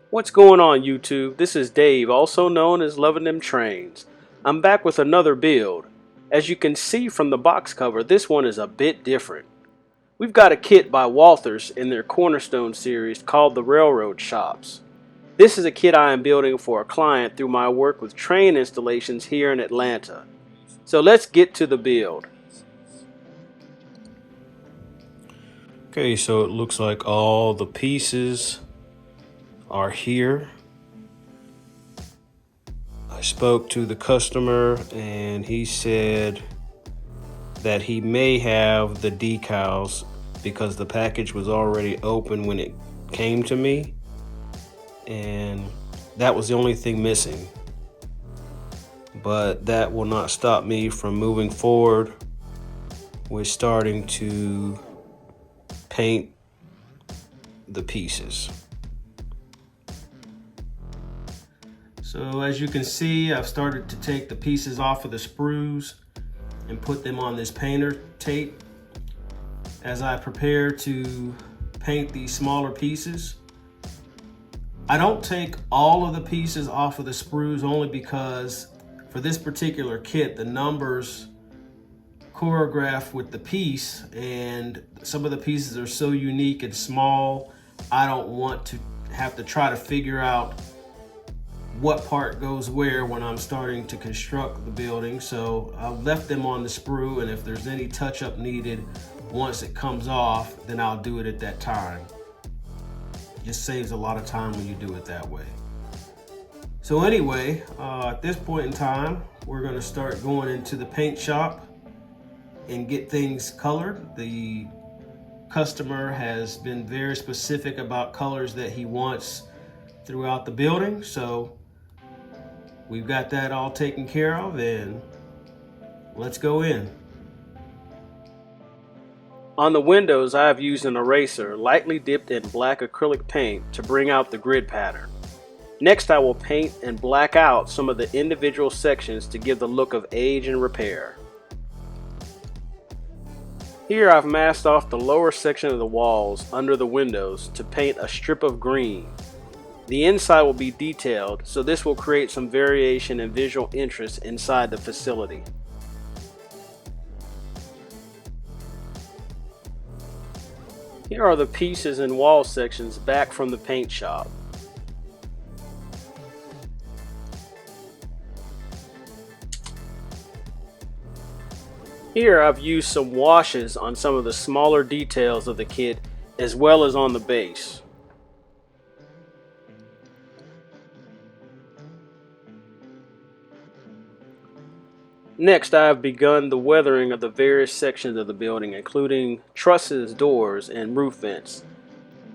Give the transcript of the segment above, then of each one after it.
What's going on YouTube? This is Dave, also known as Loving Them Trains. I'm back with another build. As you can see from the box cover, this one is a bit different. We've got a kit by Walthers in their Cornerstone series called the Railroad Shops. This is a kit I am building for a client through my work with train installations here in Atlanta. So let's get to the build. Okay, so it looks like all the pieces are here. I spoke to the customer and he said that he may have the decals because the package was already open when it came to me, and that was the only thing missing. But that will not stop me from moving forward with starting to paint the pieces. So as you can see, I've started to take the pieces off of the sprues and put them on this painter tape as I prepare to paint these smaller pieces. I don't take all of the pieces off of the sprues only because for this particular kit, the numbers choreograph with the piece, and some of the pieces are so unique and small, I don't want to have to try to figure out what part goes where when I'm starting to construct the building. So I've left them on the sprue, and if there's any touch-up needed once it comes off, then I'll do it at that time. It just saves a lot of time when you do it that way. So anyway, at this point in time, we're going to start going into the paint shop and get things colored. The customer has been very specific about colors that he wants throughout the building, so we've got that all taken care of, and let's go in. On the windows, I have used an eraser lightly dipped in black acrylic paint to bring out the grid pattern. Next, I will paint and black out some of the individual sections to give the look of age and repair. Here I've masked off the lower section of the walls under the windows to paint a strip of green. The inside will be detailed, so this will create some variation and visual interest inside the facility. Here are the pieces and wall sections back from the paint shop. Here I've used some washes on some of the smaller details of the kit as well as on the base. Next, I have begun the weathering of the various sections of the building, including trusses, doors, and roof vents.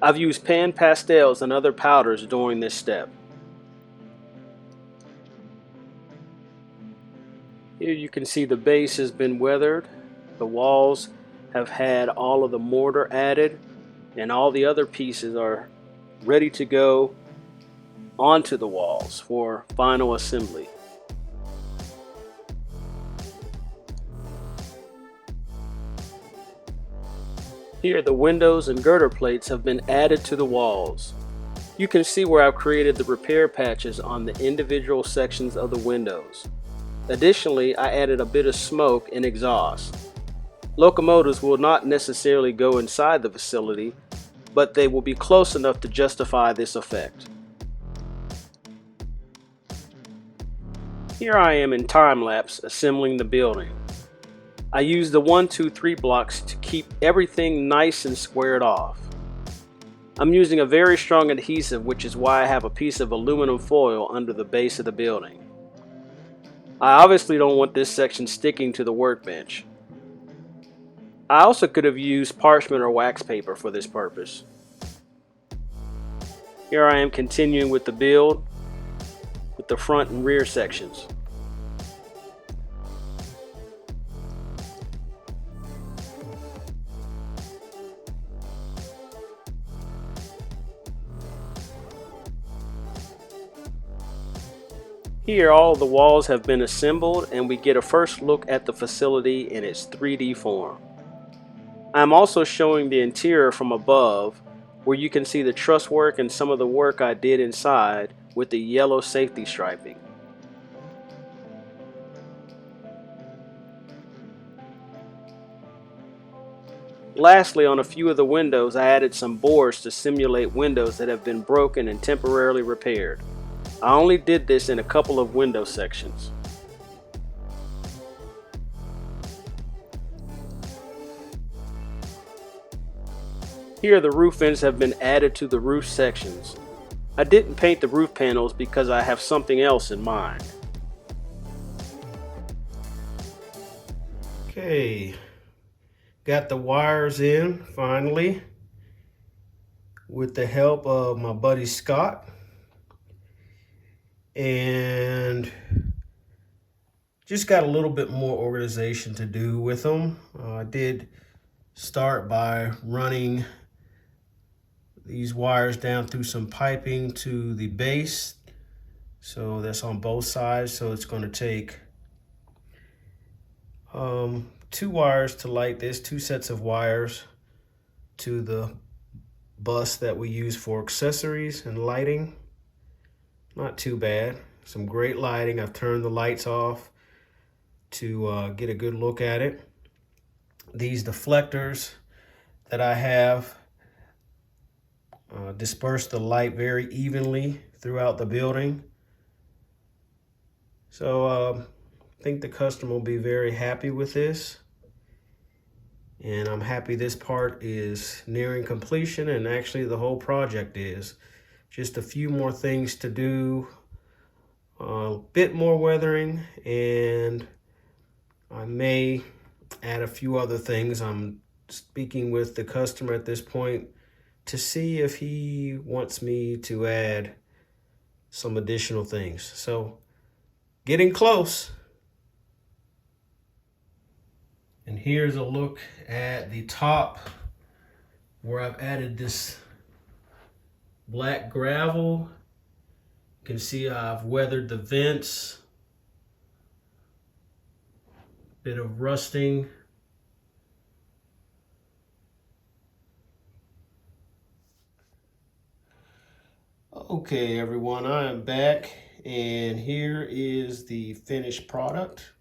I've used pan pastels and other powders during this step. Here you can see the base has been weathered. The walls have had all of the mortar added, and all the other pieces are ready to go onto the walls for final assembly. Here the windows and girder plates have been added to the walls. You can see where I've created the repair patches on the individual sections of the windows. Additionally, I added a bit of smoke and exhaust. Locomotives will not necessarily go inside the facility, but they will be close enough to justify this effect. Here I am in time-lapse assembling the building. I used the 1, 2, 3 blocks to keep everything nice and squared off. I'm using a very strong adhesive, which is why I have a piece of aluminum foil under the base of the building. I obviously don't want this section sticking to the workbench. I also could have used parchment or wax paper for this purpose. Here I am continuing with the build with the front and rear sections. Here all the walls have been assembled and we get a first look at the facility in its 3D form. I'm also showing the interior from above where you can see the truss work and some of the work I did inside with the yellow safety striping. Lastly, on a few of the windows, I added some boards to simulate windows that have been broken and temporarily repaired. I only did this in a couple of window sections. Here the roof ends have been added to the roof sections. I didn't paint the roof panels because I have something else in mind. Okay, got the wires in finally with the help of my buddy Scott, and just got a little bit more organization to do with them. I did start by running these wires down through some piping to the base. So that's on both sides. So it's going to take 2 wires to light this, 2 sets of wires to the bus that we use for accessories and lighting. Not too bad. Some great lighting. I've turned the lights off to get a good look at it. These deflectors that I have disperse the light very evenly throughout the building. So I think the customer will be very happy with this. And I'm happy this part is nearing completion, and actually the whole project is. Just a few more things to do, a bit more weathering, and I may add a few other things. I'm speaking with the customer at this point to see if he wants me to add some additional things. So getting close. And here's a look at the top where I've added this black gravel. You can see I've weathered the vents, bit of rusting. Okay everyone, I am back, and here is the finished product.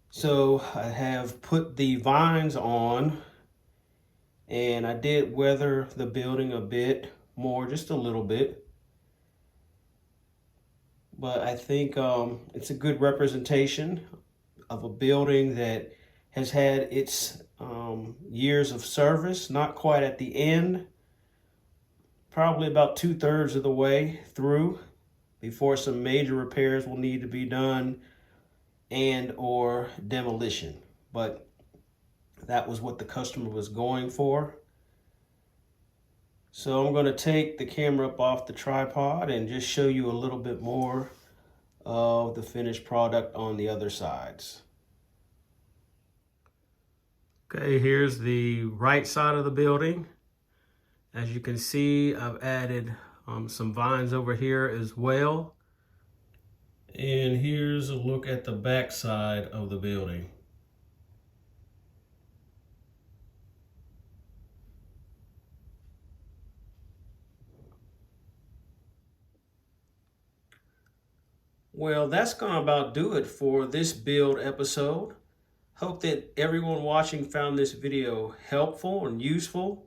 So I have put the vines on, and I did weather the building a bit more, just a little bit. But I think it's a good representation of a building that has had its years of service, not quite at the end, probably about 2/3 of the way through before some major repairs will need to be done and or demolition. But that was what the customer was going for. So I'm going to take the camera up off the tripod and just show you a little bit more of the finished product on the other sides. Okay, here's the right side of the building. As you can see, I've added some vines over here as well. And here's a look at the back side of the building. Well, that's gonna about do it for this build episode. Hope that everyone watching found this video helpful and useful.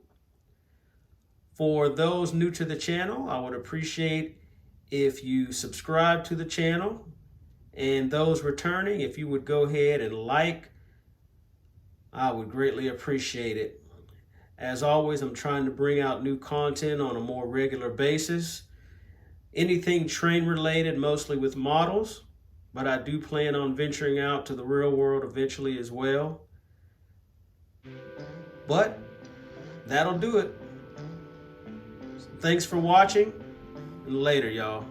For those new to the channel, I would appreciate if you subscribe to the channel, and those returning, if you would go ahead and like, I would greatly appreciate it. As always, I'm trying to bring out new content on a more regular basis. Anything train related, mostly with models, but I do plan on venturing out to the real world eventually as well. But that'll do it. Thanks for watching, and later, y'all.